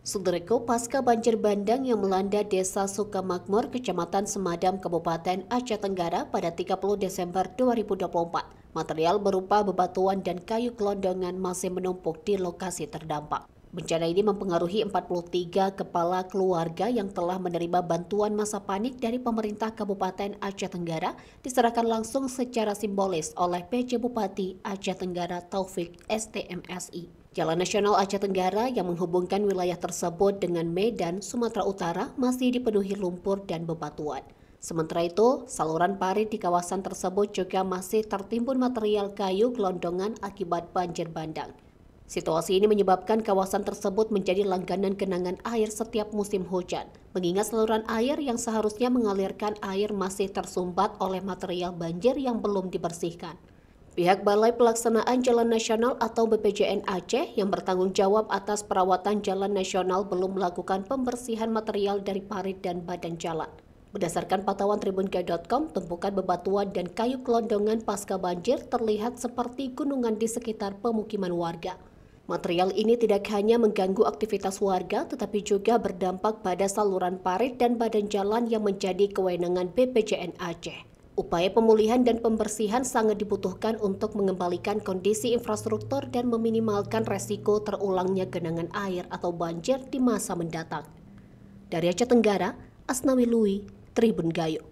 Sudereko pasca banjir bandang yang melanda Desa Sukamakmur, Kecamatan Semadam, Kabupaten Aceh Tenggara pada 30 Desember 2024. Material berupa bebatuan dan kayu gelondongan masih menumpuk di lokasi terdampak. Bencana ini mempengaruhi 43 kepala keluarga yang telah menerima bantuan masa panik dari pemerintah Kabupaten Aceh Tenggara diserahkan langsung secara simbolis oleh PJ Bupati Aceh Tenggara Taufik STMSI. Jalan Nasional Aceh Tenggara yang menghubungkan wilayah tersebut dengan Medan, Sumatera Utara masih dipenuhi lumpur dan bebatuan. Sementara itu, saluran parit di kawasan tersebut juga masih tertimbun material kayu gelondongan akibat banjir bandang. Situasi ini menyebabkan kawasan tersebut menjadi langganan genangan air setiap musim hujan, mengingat saluran air yang seharusnya mengalirkan air masih tersumbat oleh material banjir yang belum dibersihkan. Pihak Balai Pelaksanaan Jalan Nasional atau BPJN Aceh yang bertanggung jawab atas perawatan jalan nasional belum melakukan pembersihan material dari parit dan badan jalan. Berdasarkan pantauan tribungai.com, tumpukan bebatuan dan kayu gelondongan pasca banjir terlihat seperti gunungan di sekitar pemukiman warga. Material ini tidak hanya mengganggu aktivitas warga, tetapi juga berdampak pada saluran parit dan badan jalan yang menjadi kewenangan BPJN Aceh. Upaya pemulihan dan pembersihan sangat dibutuhkan untuk mengembalikan kondisi infrastruktur dan meminimalkan resiko terulangnya genangan air atau banjir di masa mendatang. Dari Aceh Tenggara, Asnawi Lui, Tribun Gayo.